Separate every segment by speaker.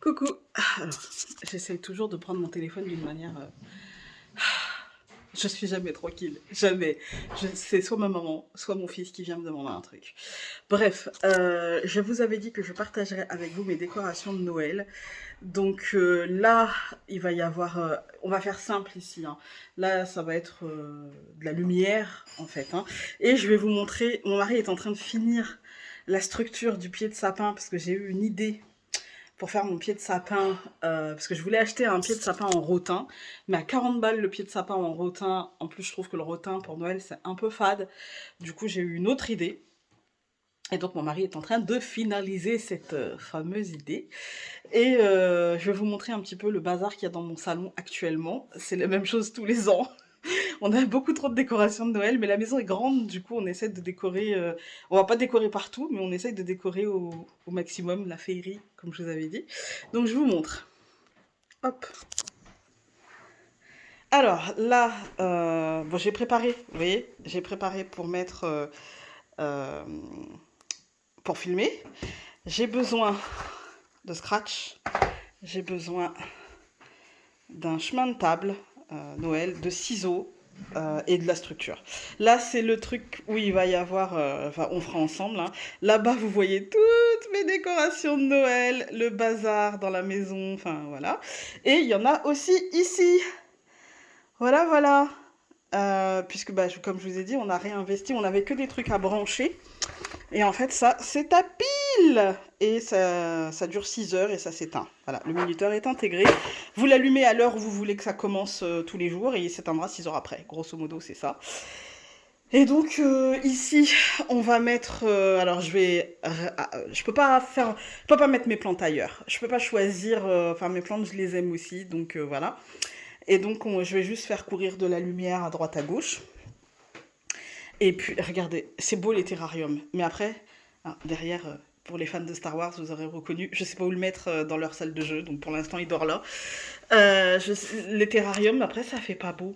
Speaker 1: Coucou. Alors, j'essaye toujours de prendre mon téléphone d'une manière. Je suis jamais tranquille, jamais. C'est soit ma maman, soit mon fils qui vient me demander un truc. Bref, je vous avais dit que je partagerais avec vous mes décorations de Noël. Donc là, il va y avoir. On va faire simple ici, hein. Là, ça va être de la lumière en fait, hein. Et je vais vous montrer. Mon mari est en train de finir la structure du pied de sapin parce que j'ai eu une idée pour faire mon pied de sapin, parce que je voulais acheter un pied de sapin en rotin, mais à 40 balles le pied de sapin en rotin, en plus je trouve que le rotin pour Noël c'est un peu fade, du coup j'ai eu une autre idée, et donc mon mari est en train de finaliser cette fameuse idée, et je vais vous montrer un petit peu le bazar qu'il y a dans mon salon actuellement, c'est la même chose tous les ans. On a beaucoup trop de décorations de Noël, mais la maison est grande, du coup on essaie de décorer. On va pas décorer partout, mais on essaie de décorer au maximum la féerie, comme je vous avais dit. Donc je vous montre. Hop. Alors là, bon, j'ai préparé, vous voyez, j'ai préparé pour mettre, euh, pour filmer. J'ai besoin de scratch, j'ai besoin d'un chemin de table, Noël, de ciseaux, et de la structure. Là, c'est le truc où il va y avoir, enfin, on fera ensemble, hein. Là-bas, vous voyez toutes mes décorations de Noël, le bazar dans la maison, enfin voilà. Et il y en a aussi ici. Voilà, voilà. Puisque, bah, comme je vous ai dit, on a réinvesti, on n'avait que des trucs à brancher. Et en fait, ça, c'est à pile. Et ça dure 6 heures et ça s'éteint. Voilà, le minuteur est intégré. Vous l'allumez à l'heure où vous voulez que ça commence tous les jours et il s'éteindra 6 heures après. Grosso modo, c'est ça. Et donc ici, on va mettre. Alors je peux pas faire. Je peux pas mettre mes plantes ailleurs. Je peux pas choisir. Enfin, mes plantes, je les aime aussi, donc voilà. Et donc je vais juste faire courir de la lumière à droite à gauche. Et puis, regardez, c'est beau les terrariums. Mais après, derrière, pour les fans de Star Wars, vous aurez reconnu, je sais pas où le mettre dans leur salle de jeu, donc pour l'instant, il dort là. Les terrariums, après, ça fait pas beau.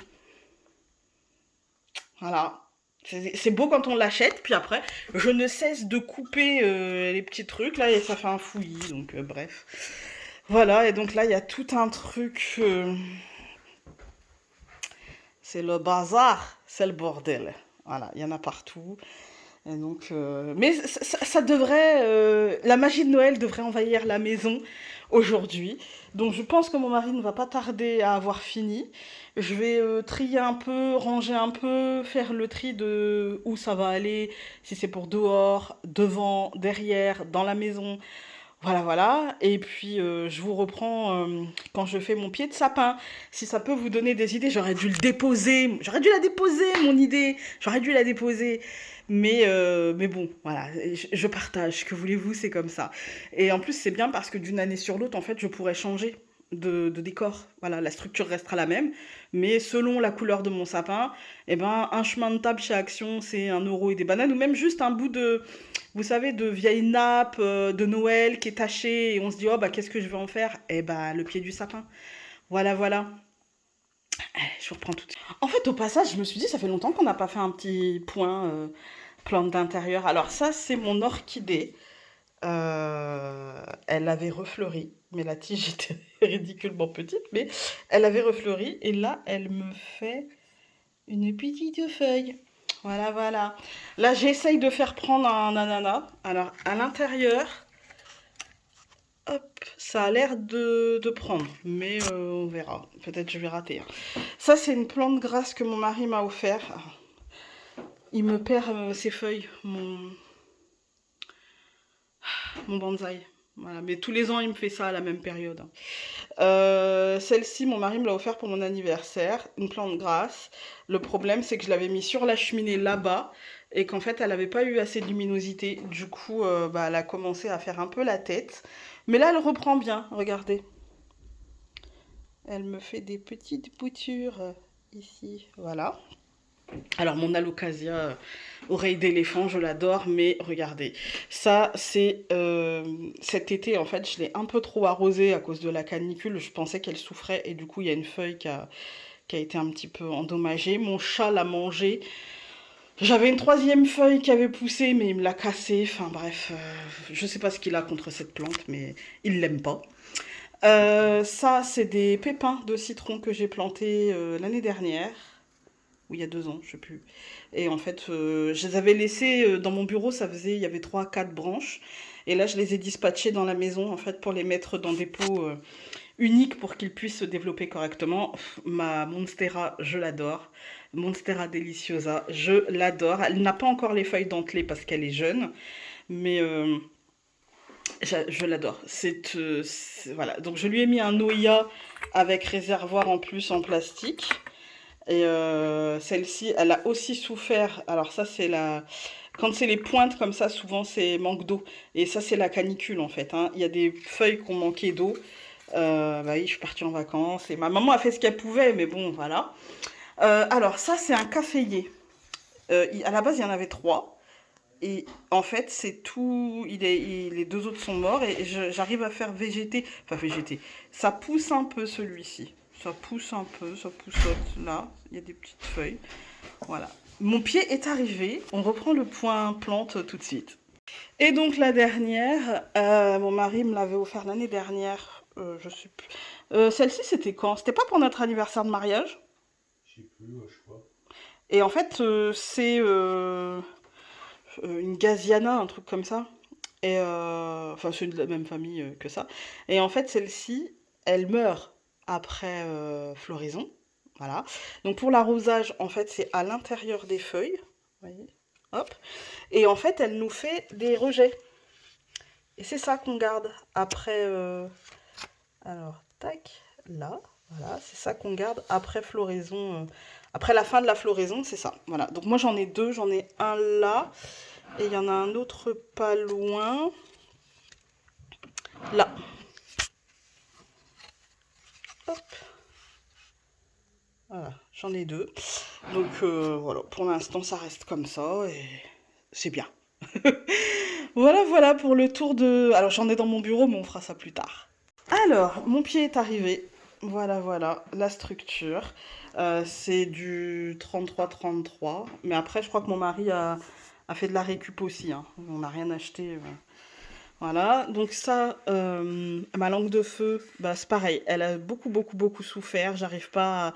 Speaker 1: Voilà. C'est beau quand on l'achète, puis après, je ne cesse de couper les petits trucs, là, et ça fait un fouillis, donc bref. Voilà, et donc là, il y a tout un truc. C'est le bazar, c'est le bordel. Voilà, il y en a partout. Et donc, mais ça devrait, la magie de Noël devrait envahir la maison aujourd'hui. Donc, je pense que mon mari ne va pas tarder à avoir fini. Je vais trier un peu, ranger un peu, faire le tri de où ça va aller, si c'est pour dehors, devant, derrière, dans la maison. Voilà, voilà. Et puis, je vous reprends quand je fais mon pied de sapin. Si ça peut vous donner des idées, j'aurais dû le déposer. J'aurais dû la déposer, mon idée. J'aurais dû la déposer. Mais bon, voilà, je partage. Que voulez-vous, c'est comme ça. Et en plus, c'est bien parce que d'une année sur l'autre, en fait, je pourrais changer de décor. Voilà, la structure restera la même. Mais selon la couleur de mon sapin, eh ben, un chemin de table chez Action, c'est 1 € et des bananes. Ou même juste un bout de, vous savez, de vieille nappe de Noël qui est tachée. Et on se dit, oh, bah, qu'est-ce que je vais en faire? Eh bah, le pied du sapin. Voilà, voilà. Je vous reprends tout de suite. En fait, au passage, je me suis dit, ça fait longtemps qu'on n'a pas fait un petit point plante d'intérieur. Alors ça, c'est mon orchidée. Elle avait refleuri, mais la tige était ridiculement petite, mais elle avait refleuri. Et là, elle me fait une petite feuille. Voilà, voilà. Là, j'essaye de faire prendre un ananas. Alors, à l'intérieur, hop, ça a l'air de prendre, mais on verra. Peut-être je vais rater, hein. Ça, c'est une plante grasse que mon mari m'a offert. Il me perd ses feuilles, mon bonsaï. Voilà, mais tous les ans, il me fait ça à la même période, hein. Celle-ci, mon mari me l'a offert pour mon anniversaire, une plante grasse. Le problème, c'est que je l'avais mis sur la cheminée là-bas et qu'en fait, elle n'avait pas eu assez de luminosité. Du coup, bah, elle a commencé à faire un peu la tête. Mais là, elle reprend bien, regardez. Elle me fait des petites boutures ici, voilà. Alors mon alocasia oreille d'éléphant, je l'adore, mais regardez, ça c'est cet été en fait, je l'ai un peu trop arrosée à cause de la canicule, je pensais qu'elle souffrait et du coup il y a une feuille qui a été un petit peu endommagée. Mon chat l'a mangée. J'avais une troisième feuille qui avait poussé, mais il me l'a cassée. Enfin bref, je sais pas ce qu'il a contre cette plante, mais il l'aime pas. Ça, c'est des pépins de citron que j'ai plantés l'année dernière. Ou il y a 2 ans, je sais plus. Et en fait, je les avais laissés dans mon bureau, il y avait 3, 4 branches. Et là, je les ai dispatchés dans la maison, en fait, pour les mettre dans des pots uniques pour qu'ils puissent se développer correctement. Ma Monstera, je l'adore. Monstera deliciosa, je l'adore. Elle n'a pas encore les feuilles dentelées parce qu'elle est jeune, mais je l'adore. Voilà. Donc, je lui ai mis un Noya avec réservoir en plus en plastique. Et celle-ci, elle a aussi souffert. Alors ça, c'est la... Quand c'est les pointes comme ça, souvent c'est manque d'eau. Et ça, c'est la canicule en fait, hein. Il y a des feuilles qui ont manqué d'eau. Bah oui, je suis partie en vacances et ma maman a fait ce qu'elle pouvait, mais bon, voilà. Alors ça, c'est un caféier. À la base, il y en avait 3. Et en fait, c'est tout. Les 2 autres sont morts et j'arrive à faire végéter. Enfin, végéter. Ça pousse un peu celui-ci. Ça pousse un peu, ça poussote là. Il y a des petites feuilles. Voilà. Mon pied est arrivé. On reprend le point plante tout de suite. Et donc la dernière, mon mari me l'avait offert l'année dernière. Je sais plus. Celle-ci, c'était quand? C'était pas pour notre anniversaire de mariage?
Speaker 2: Je sais plus, ouais, je crois.
Speaker 1: Et en fait, c'est une Gaziana, un truc comme ça. Et enfin, c'est de la même famille que ça. Et en fait, celle-ci, elle meurt après floraison. Voilà. Donc pour l'arrosage, en fait, c'est à l'intérieur des feuilles. Vous voyez? Hop. Et en fait, elle nous fait des rejets. Et c'est ça qu'on garde après. Alors, tac, là. Voilà, c'est ça qu'on garde après floraison. Après la fin de la floraison, c'est ça. Voilà. Donc moi, j'en ai 2. J'en ai un là. Et il y en a un autre pas loin. Là. Hop. Voilà, j'en ai 2. Donc voilà, pour l'instant ça reste comme ça et c'est bien. Voilà, voilà pour le tour de... Alors j'en ai dans mon bureau, mais on fera ça plus tard. Alors, mon pied est arrivé. Voilà, voilà, la structure. C'est du 33-33. Mais après, je crois que mon mari a fait de la récup aussi, hein. On n'a rien acheté. Voilà, donc ça, ma langue de feu, bah, c'est pareil. Elle a beaucoup, beaucoup, beaucoup souffert. J'arrive pas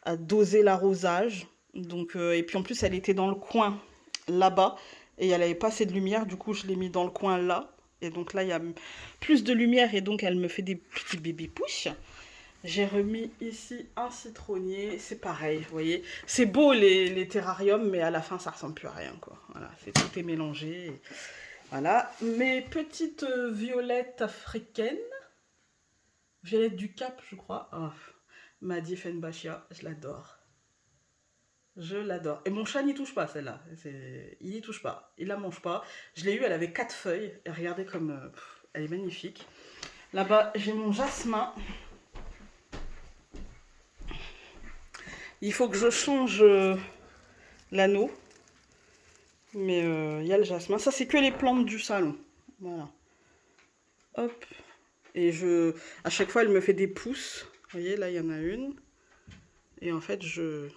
Speaker 1: à doser l'arrosage. Donc, et puis en plus, elle était dans le coin là-bas et elle avait pas assez de lumière. Du coup, je l'ai mis dans le coin là. Et donc là, il y a plus de lumière et donc elle me fait des petits bébés push. J'ai remis ici un citronnier. C'est pareil, vous voyez. C'est beau les terrariums, mais à la fin, ça ressemble plus à rien, quoi. Voilà, tout est mélangé. Voilà. Mes petites violettes africaines. Violette du Cap, je crois. Oh. Madi Fenbachia, je l'adore. Je l'adore. Et mon chat n'y touche pas, celle-là. Il n'y touche pas. Il la mange pas. Je l'ai eue, elle avait 4 feuilles. Et regardez comme... elle est magnifique. Là-bas, j'ai mon jasmin. Il faut que je change l'anneau. Mais il y a le jasmin. Ça, c'est que les plantes du salon. Voilà. Hop. Et à chaque fois, elle me fait des pousses. Vous voyez, là, il y en a une. Et en fait, je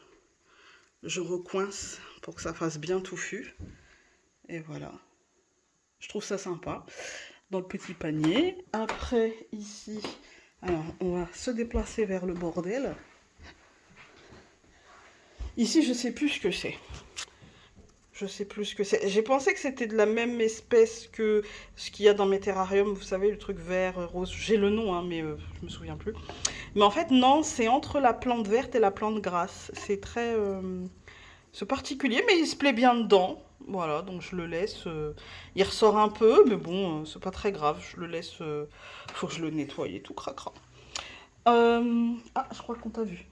Speaker 1: recoince pour que ça fasse bien touffu. Et voilà. Je trouve ça sympa. Dans le petit panier. Après, ici, alors, on va se déplacer vers le bordel. Ici, je sais plus ce que c'est. Je sais plus ce que c'est. J'ai pensé que c'était de la même espèce que ce qu'il y a dans mes terrariums. Vous savez, le truc vert, rose. J'ai le nom, hein, mais je me souviens plus. Mais en fait, non, c'est entre la plante verte et la plante grasse. C'est très... c'est particulier, mais il se plaît bien dedans. Voilà, donc je le laisse. Il ressort un peu, mais bon, c'est pas très grave. Je le laisse. Faut que je le nettoie et tout, cracra. Ah, je crois qu'on t'a vu.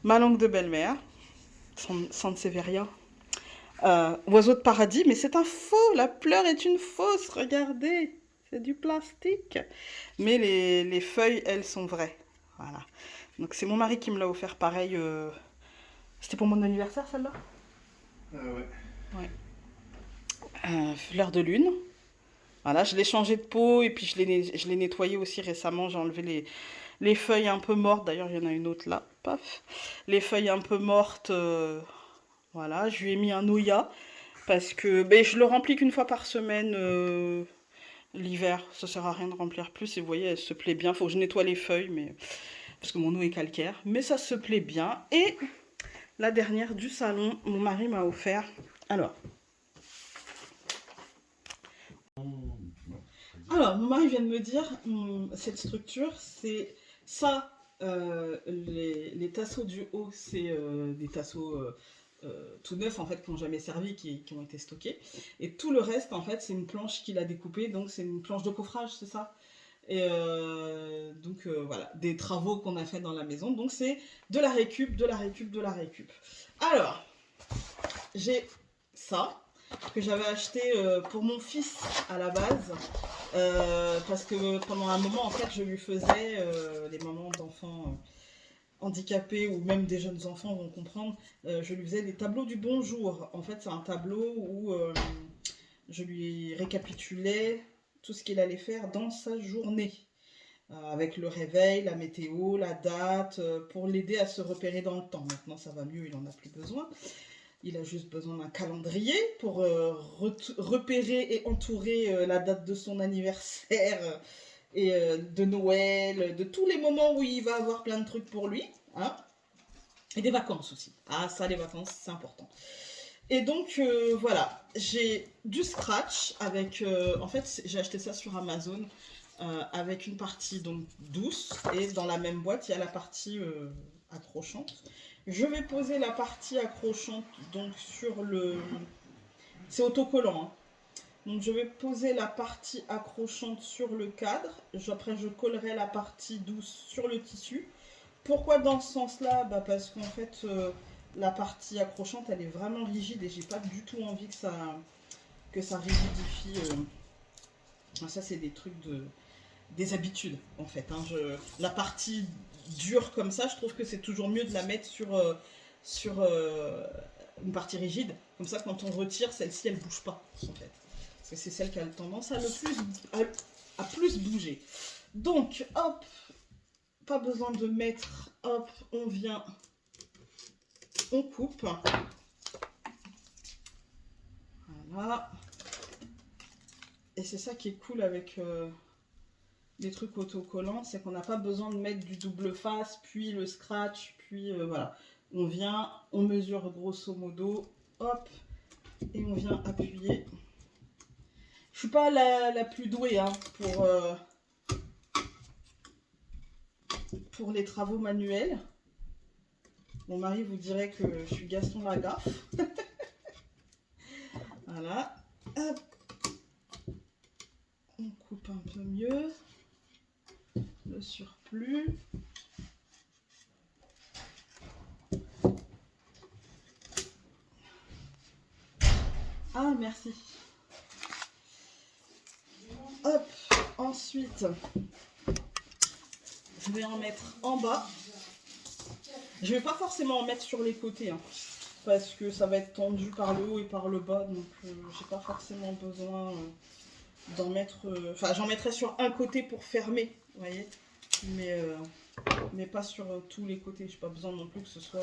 Speaker 1: Ma langue de belle-mère, Sansevieria. Oiseau de paradis, mais c'est un faux. La fleur est une fausse. Regardez, c'est du plastique. Mais les feuilles, elles, sont vraies. Voilà. Donc c'est mon mari qui me l'a offert pareil. C'était pour mon anniversaire, celle-là?
Speaker 2: Ouais.
Speaker 1: Ouais. Fleur de lune. Voilà, je l'ai changé de peau et puis je l'ai nettoyé aussi récemment. J'ai enlevé les feuilles un peu mortes. D'ailleurs, il y en a une autre là. Paf. Les feuilles un peu mortes. Voilà, je lui ai mis un Ouya parce que ben, je le remplis qu'une fois par semaine L'hiver, ça sert à rien de remplir plus. Et vous voyez, elle se plaît bien. Faut que je nettoie les feuilles, mais parce que mon eau est calcaire. Mais ça se plaît bien. Et la dernière du salon, mon mari m'a offert. Alors, mon mari vient de me dire, cette structure, c'est ça, les tasseaux du haut, c'est des tasseaux tout neufs, en fait, qui n'ont jamais servi, qui ont été stockés. Et tout le reste, en fait, c'est une planche qu'il a découpée, donc c'est une planche de coffrage, c'est ça. Et donc voilà, des travaux qu'on a fait dans la maison. Donc c'est de la récup, de la récup, de la récup. Alors, j'ai ça que j'avais acheté pour mon fils à la base. Parce que pendant un moment, en fait, je lui faisais, les mamans d'enfants handicapés ou même des jeunes enfants vont comprendre, je lui faisais des tableaux du bonjour. En fait, c'est un tableau où je lui récapitulais tout ce qu'il allait faire dans sa journée. Avec le réveil, la météo, la date, pour l'aider à se repérer dans le temps. Maintenant, ça va mieux, il n'en a plus besoin. Il a juste besoin d'un calendrier pour repérer et entourer la date de son anniversaire et de Noël, de tous les moments où il va avoir plein de trucs pour lui. Hein, et des vacances aussi. Ah, ça, les vacances, c'est important. Et donc, voilà, j'ai du scratch avec... en fait, j'ai acheté ça sur Amazon avec une partie donc douce. Et dans la même boîte, il y a la partie accrochante. Je vais poser la partie accrochante donc sur le... C'est autocollant. Hein. Donc je vais poser la partie accrochante sur le cadre. Après je collerai la partie douce sur le tissu. Pourquoi dans ce sens-là? Parce qu'en fait la partie accrochante elle est vraiment rigide et j'ai pas du tout envie que ça rigidifie. Ça c'est des trucs des habitudes en fait. Hein. La partie dure comme ça, je trouve que c'est toujours mieux de la mettre sur une partie rigide. Comme ça quand on retire, celle-ci elle bouge pas en fait. Parce que c'est celle qui a tendance à plus bouger. Donc hop, pas besoin de mettre, hop, on vient, on coupe. Voilà. Et c'est ça qui est cool avec les trucs autocollants, c'est qu'on n'a pas besoin de mettre du double face, puis le scratch, puis voilà. On vient, on mesure grosso modo, hop, et on vient appuyer. Je suis pas la plus douée hein, pour les travaux manuels. Mon mari vous dirait que je suis Gaston Lagaffe. Voilà. Hop. On coupe un peu mieux le surplus. Ah, merci. Hop. Ensuite, je vais en mettre en bas. Je vais pas forcément en mettre sur les côtés. Hein, parce que ça va être tendu par le haut et par le bas. Donc, j'ai pas forcément besoin d'en mettre... Enfin, j'en mettrai sur un côté pour fermer. Vous voyez, mais pas sur tous les côtés. J'ai pas besoin non plus que ce soit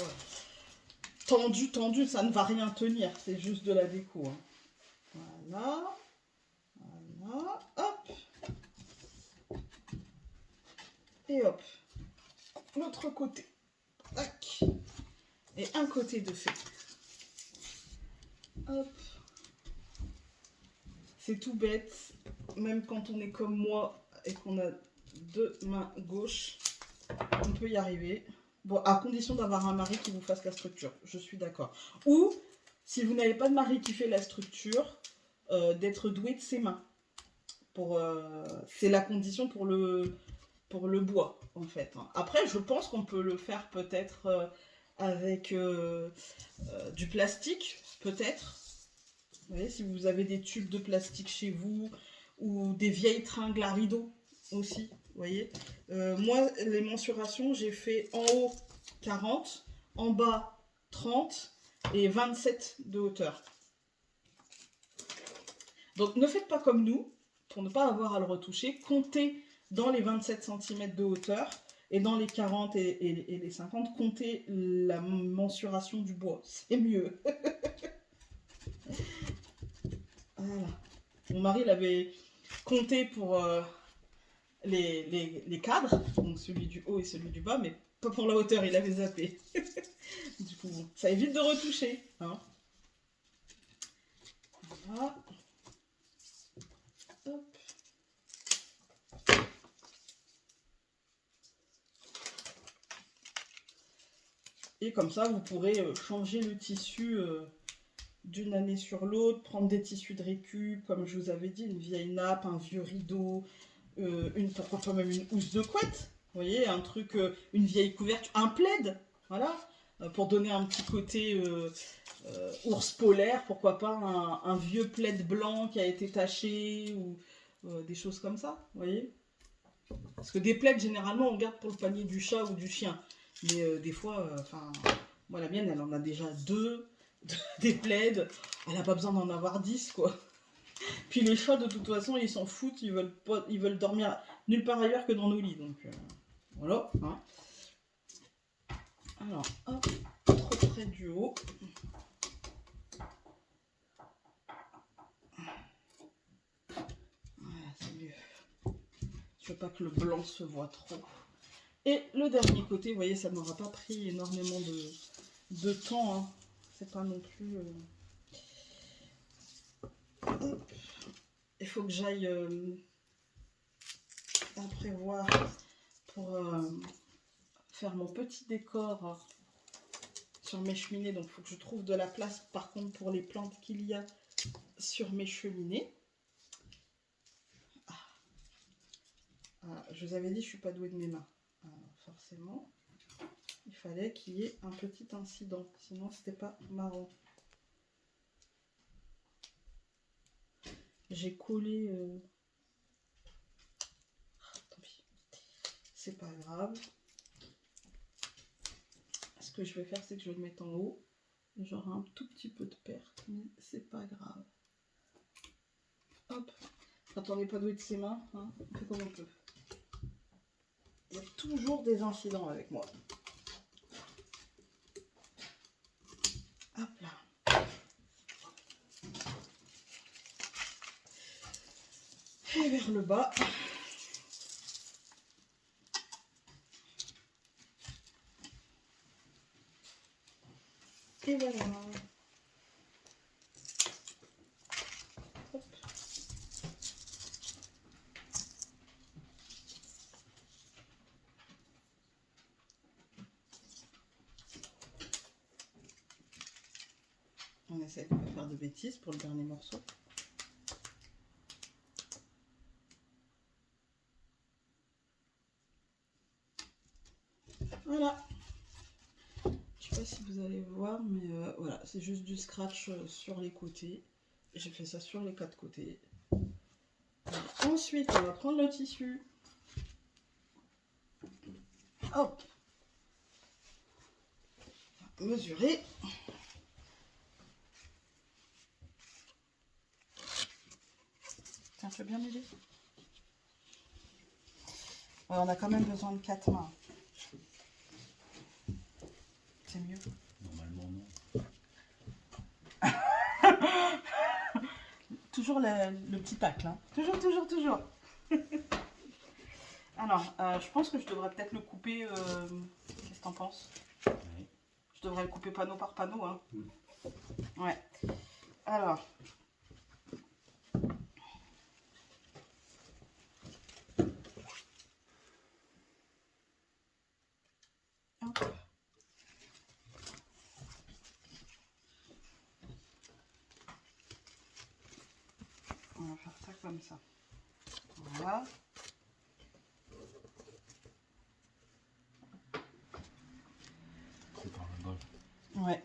Speaker 1: tendu, ça ne va rien tenir. C'est juste de la déco. Hein. Voilà. Voilà. Hop. Et hop. L'autre côté. Tac. Et un côté de fait. Hop. C'est tout bête. Même quand on est comme moi et qu'on a deux mains gauches, on peut y arriver. Bon, à condition d'avoir un mari qui vous fasse la structure, je suis d'accord. Ou, si vous n'avez pas de mari qui fait la structure, d'être doué de ses mains. C'est la condition pour le bois, en fait. Après, je pense qu'on peut le faire peut-être avec du plastique, peut-être. Vous voyez, si vous avez des tubes de plastique chez vous, ou des vieilles tringles à rideaux aussi, vous voyez. Moi, les mensurations, j'ai fait en haut 40, en bas 30 et 27 de hauteur. Donc ne faites pas comme nous, pour ne pas avoir à le retoucher, comptez dans les 27 cm de hauteur et dans les 40 et les 50, comptez la mensuration du bois, c'est mieux. Voilà. Mon mari l'avait compté pour les cadres, donc celui du haut et celui du bas, mais pas pour la hauteur, il avait zappé. Du coup, bon, ça évite de retoucher. Hein. Voilà. Hop. Et comme ça, vous pourrez changer le tissu d'une année sur l'autre, prendre des tissus de récup, comme je vous avais dit, une vieille nappe, un vieux rideau, pourquoi pas même une housse de couette, vous voyez, un truc, une vieille couverture, un plaid, voilà, pour donner un petit côté ours polaire, pourquoi pas un vieux plaid blanc qui a été taché, ou des choses comme ça, vous voyez. Parce que des plaids, généralement, on garde pour le panier du chat ou du chien. Mais des fois, enfin, moi la mienne, elle en a déjà deux, des plaids. Elle n'a pas besoin d'en avoir 10, quoi. Puis les chats, de toute façon, ils s'en foutent, ils veulent dormir nulle part ailleurs que dans nos lits. Donc voilà. Hein. Alors, hop, trop près du haut. Voilà, c'est mieux. Je veux pas que le blanc se voit trop. Et le dernier côté, vous voyez, ça ne m'aura pas pris énormément de temps. Hein. C'est pas non plus... Il faut que j'aille en prévoir pour faire mon petit décor sur mes cheminées. Donc il faut que je trouve de la place par contre pour les plantes qu'il y a sur mes cheminées. Je vous avais dit, je suis pas douée de mes mains. Forcément, il fallait qu'il y ait un petit incident, sinon c'était pas marrant. J'ai collé... tant pis, c'est pas grave. Ce que je vais faire, c'est que je vais le mettre en haut. J'aurai un tout petit peu de perte, mais c'est pas grave. Hop, quand on n'est pas doué de ses mains, hein, on fait comme on peut. Il y a toujours des incidents avec moi. Hop là. Et vers le bas. Et voilà. Hop. On essaie de ne pas faire de bêtises pour le dernier morceau. Voilà. Je sais pas si vous allez voir, mais voilà, c'est juste du scratch sur les côtés. J'ai fait ça sur les 4 côtés. Et ensuite, on va prendre le tissu. Hop. Mesurer. Tiens, tu veux bien m'aider? Ouais, on a quand même besoin de 4 mains. C'est mieux.
Speaker 2: Normalement, non.
Speaker 1: Toujours le petit tacle. Hein. Toujours, toujours, toujours. Alors, je pense que je devrais peut-être le couper. Qu'est-ce que t'en penses?
Speaker 2: Oui.
Speaker 1: Je devrais le couper panneau par panneau. Hein.
Speaker 2: Mm.
Speaker 1: Ouais. Alors. Hop. On va faire ça comme ça. Voilà.
Speaker 2: C'est par le bol.
Speaker 1: Ouais.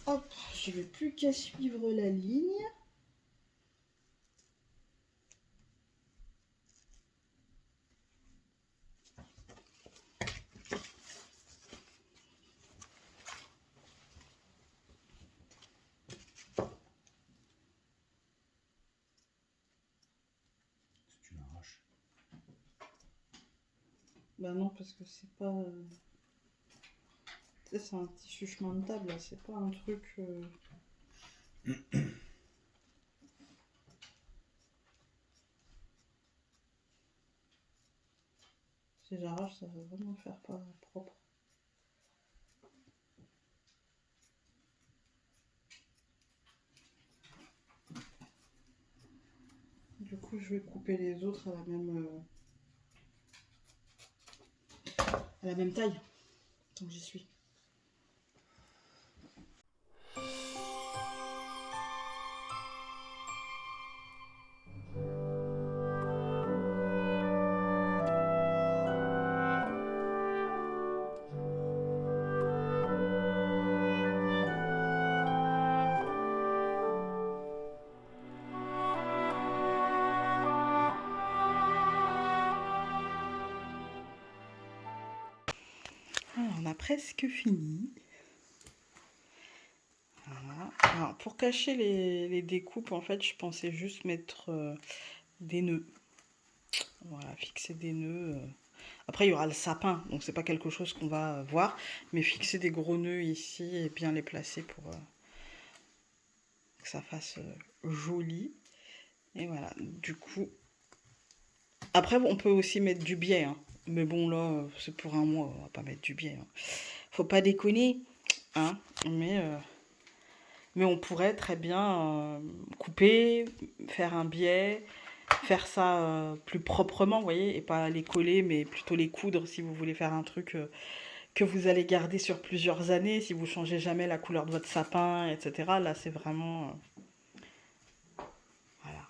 Speaker 1: Hop, je n'ai plus qu'à suivre la ligne.
Speaker 2: Si tu l'arraches.
Speaker 1: Bah non, parce que c'est pas... c'est un tissu chemin de table, là. C'est pas un truc... Si j'arrache, ça va vraiment faire pas propre. Du coup, je vais couper les autres à la même taille. Donc j'y suis. Alors, on a presque fini. Voilà. Alors, pour cacher les découpes, en fait, je pensais juste mettre des nœuds. Voilà, fixer des nœuds. Après, il y aura le sapin, donc c'est pas quelque chose qu'on va voir. Mais fixer des gros nœuds ici et bien les placer pour que ça fasse joli. Et voilà, du coup... Après, on peut aussi mettre du biais, hein. Mais bon, là, c'est pour un mois, on va pas mettre du biais, hein. Faut pas déconner, hein. Mais on pourrait très bien couper, faire un biais, faire ça plus proprement, vous voyez, et pas les coller, mais plutôt les coudre si vous voulez faire un truc que vous allez garder sur plusieurs années, si vous changez jamais la couleur de votre sapin, etc. Là, c'est vraiment... voilà.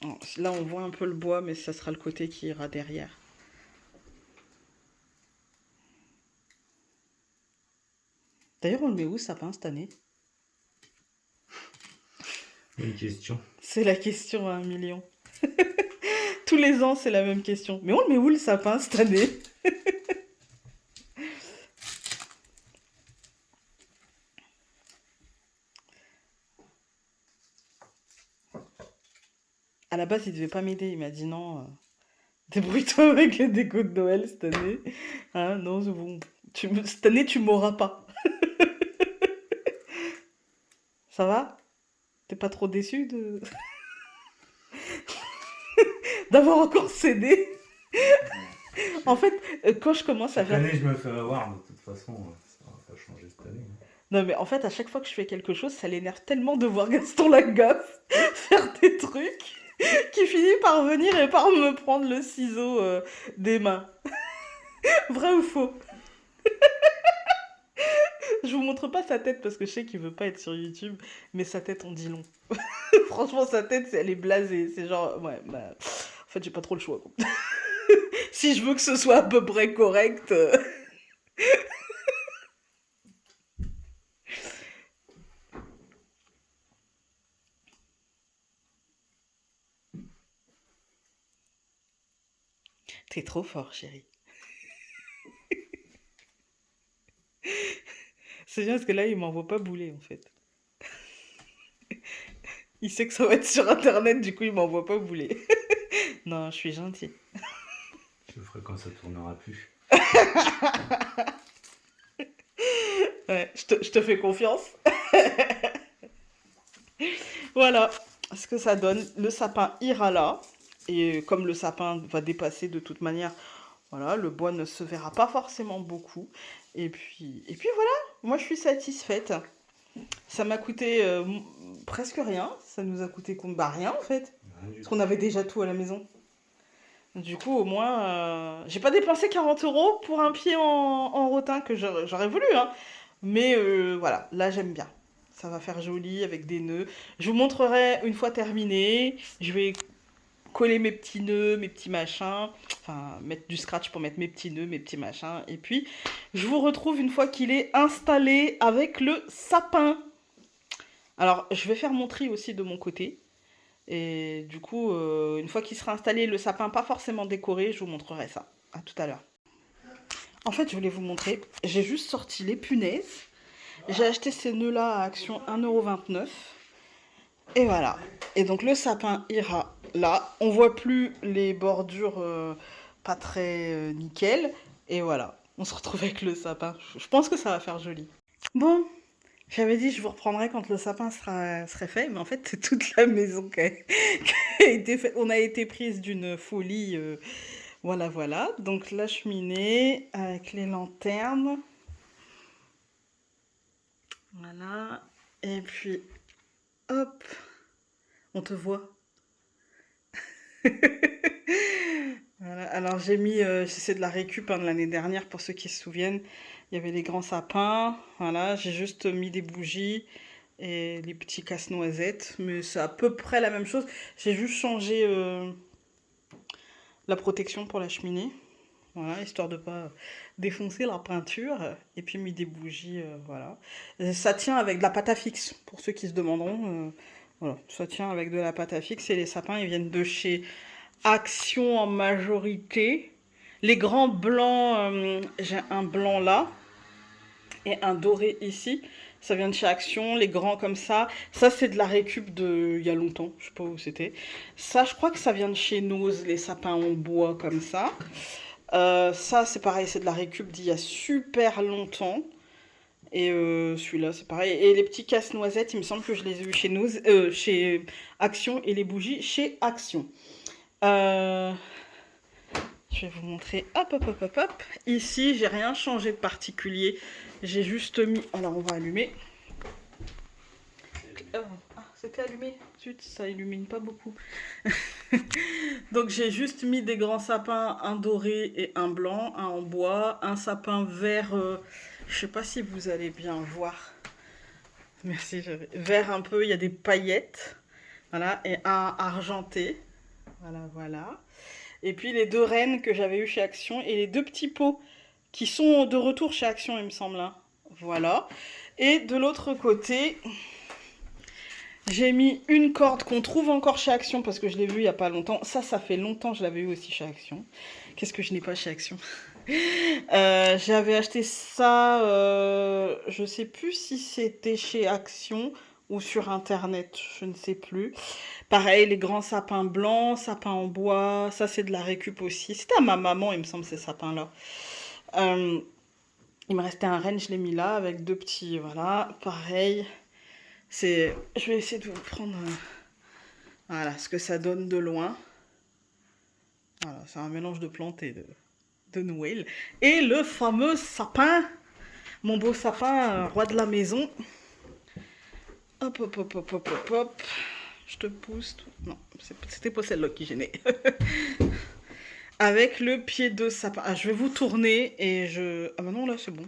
Speaker 1: Alors, là, on voit un peu le bois, mais ça sera le côté qui ira derrière. D'ailleurs, on le met où, ce sapin, cette année?
Speaker 2: Bonne question.
Speaker 1: C'est la question à 1 million. Tous les ans, c'est la même question. Mais on le met où, le sapin, cette année? À la base, il devait pas m'aider. Il m'a dit non, débrouille-toi avec les décos de Noël cette année. Hein, non, c'est bon. Cette année, tu m'auras pas. Ça va? T'es pas trop déçu d'avoir encore cédé? En fait, quand je commence à
Speaker 2: Chaque
Speaker 1: faire...
Speaker 2: année, je me fais avoir, de toute façon, ça va pas changer cette année.
Speaker 1: Non, mais en fait, à chaque fois que je fais quelque chose, ça l'énerve tellement de voir Gaston Lagaffe faire des trucs qu'il finit par venir et par me prendre le ciseau des mains. Vrai ou faux? Je vous montre pas sa tête parce que je sais qu'il veut pas être sur YouTube, mais sa tête en dit long. Franchement, sa tête, elle est blasée. C'est genre, ouais, bah, en fait, j'ai pas trop le choix, quoi. Si je veux que ce soit à peu près correct. T'es trop fort, chérie. C'est bien parce que là, il m'envoie pas bouler, en fait. Il sait que ça va être sur Internet, du coup, il m'envoie pas bouler. Non, je suis gentille.
Speaker 2: Je le ferai quand ça tournera plus.
Speaker 1: Ouais, je te fais confiance. Voilà ce que ça donne. Le sapin ira là. Et comme le sapin va dépasser de toute manière, voilà, le bois ne se verra pas forcément beaucoup. Et puis voilà, moi je suis satisfaite. Ça m'a coûté presque rien. Ça nous a coûté bah, rien en fait. Parce qu'on avait déjà tout à la maison. Du coup, au moins, j'ai pas dépensé 40 € pour un pied en rotin que j'aurais voulu, hein. Mais voilà, là j'aime bien. Ça va faire joli avec des nœuds. Je vous montrerai une fois terminé. Je vais coller mes petits nœuds, mes petits machins. Enfin, mettre du scratch pour mettre mes petits nœuds, mes petits machins. Et puis, je vous retrouve une fois qu'il est installé avec le sapin. Alors, je vais faire mon tri aussi de mon côté. Et du coup, une fois qu'il sera installé, le sapin pas forcément décoré, je vous montrerai ça. À tout à l'heure. En fait, je voulais vous montrer, j'ai juste sorti les punaises. J'ai acheté ces nœuds-là à Action 1,29 €. Et voilà. Et donc le sapin ira là. On voit plus les bordures pas très nickel. Et voilà, on se retrouve avec le sapin. Je pense que ça va faire joli. Bon, j'avais dit je vous reprendrai quand le sapin serait fait, mais en fait c'est toute la maison qui a été faite. On a été prise d'une folie. Voilà, voilà. Donc la cheminée avec les lanternes. Voilà. Et puis, hop, on te voit. Voilà. Alors j'ai mis, c'est de la récup hein, de l'année dernière pour ceux qui se souviennent. Il y avait les grands sapins. Voilà, j'ai juste mis des bougies et les petits casse-noisettes, mais c'est à peu près la même chose. J'ai juste changé la protection pour la cheminée. Voilà, histoire de pas défoncer la peinture. Et puis mis des bougies, voilà. Et ça tient avec de la pâte à fixe, pour ceux qui se demanderont. Voilà, ça tient avec de la pâte à fixe. Et les sapins, ils viennent de chez Action en majorité. Les grands blancs, j'ai un blanc là. Et un doré ici. Ça vient de chez Action, les grands comme ça. Ça, c'est de la récup de il y a longtemps. Je sais pas où c'était. Ça, je crois que ça vient de chez Nose, les sapins en bois comme ça. Ça, c'est pareil, c'est de la récup d'il y a super longtemps. Et celui-là, c'est pareil. Et les petits casse-noisettes, il me semble que je les ai eu chez Nose, chez Action. Et les bougies chez Action. Je vais vous montrer. Hop, hop, hop, hop, hop. Ici, j'ai rien changé de particulier. J'ai juste mis... Alors, on va allumer. Ah, c'était allumé. Zut, ça illumine pas beaucoup. Donc, j'ai juste mis des grands sapins, un doré et un blanc, un en bois, un sapin vert. Je sais pas si vous allez bien voir. Merci, vert un peu. Il y a des paillettes. Voilà, et un argenté. Voilà, voilà. Et puis les deux rennes que j'avais eu chez Action et les deux petits pots qui sont de retour chez Action, il me semble. Hein. Voilà. Et de l'autre côté, j'ai mis une corde qu'on trouve encore chez Action parce que je l'ai vu il n'y a pas longtemps. Ça fait longtemps que je l'avais eu aussi chez Action. Qu'est-ce que je n'ai pas chez Action? J'avais acheté ça, je sais plus si c'était chez Action ou sur internet, je ne sais plus. Pareil, les grands sapins blancs, sapins en bois, ça c'est de la récup aussi. C'était à ma maman, il me semble, ces sapins-là. Il me restait un renne, je l'ai mis là avec deux petits, voilà, pareil. Je vais essayer de vous prendre, voilà, ce que ça donne de loin. Voilà, c'est un mélange de plantes et de Noël. Et le fameux sapin, mon beau sapin, roi de la maison. Hop, hop, hop, hop, hop, hop, hop. Je te pousse. Non, c'était pas celle-là qui gênait. Avec le pied de sapin. Ah, je vais vous tourner et je... Ah bah non, là, c'est bon.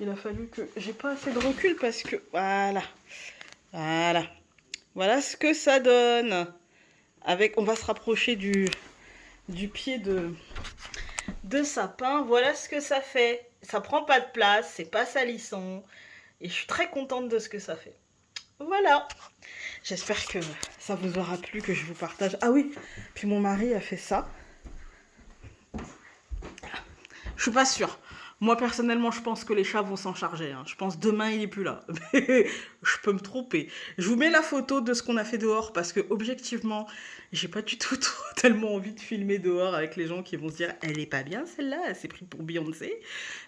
Speaker 1: Il a fallu que... J'ai pas assez de recul parce que... Voilà. Voilà. Voilà ce que ça donne. Avec... On va se rapprocher du pied de sapin. Voilà ce que ça fait. Ça prend pas de place, c'est pas salissant. Et je suis très contente de ce que ça fait. Voilà. J'espère que ça vous aura plu, que je vous partage. Ah oui, puis mon mari a fait ça. Je suis pas sûre. Moi, personnellement, je pense que les chats vont s'en charger. Hein. Je pense demain, il est plus là. Je peux me tromper. Je vous mets la photo de ce qu'on a fait dehors parce que, objectivement, j'ai pas du tout tellement envie de filmer dehors avec les gens qui vont se dire « Elle est pas bien, celle-là, elle s'est pris pour Beyoncé. »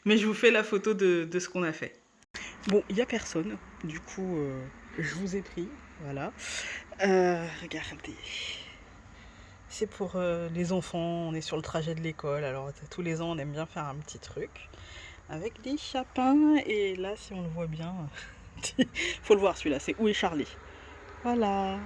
Speaker 1: Mais je vous fais la photo de ce qu'on a fait. Bon, il n'y a personne. Du coup, je vous ai pris. Voilà. Regardez. C'est pour les enfants. On est sur le trajet de l'école. Alors, tous les ans, on aime bien faire un petit truc. Avec des chapins. Et là, si on le voit bien, faut le voir celui-là. C'est Où est Charlie? Voilà.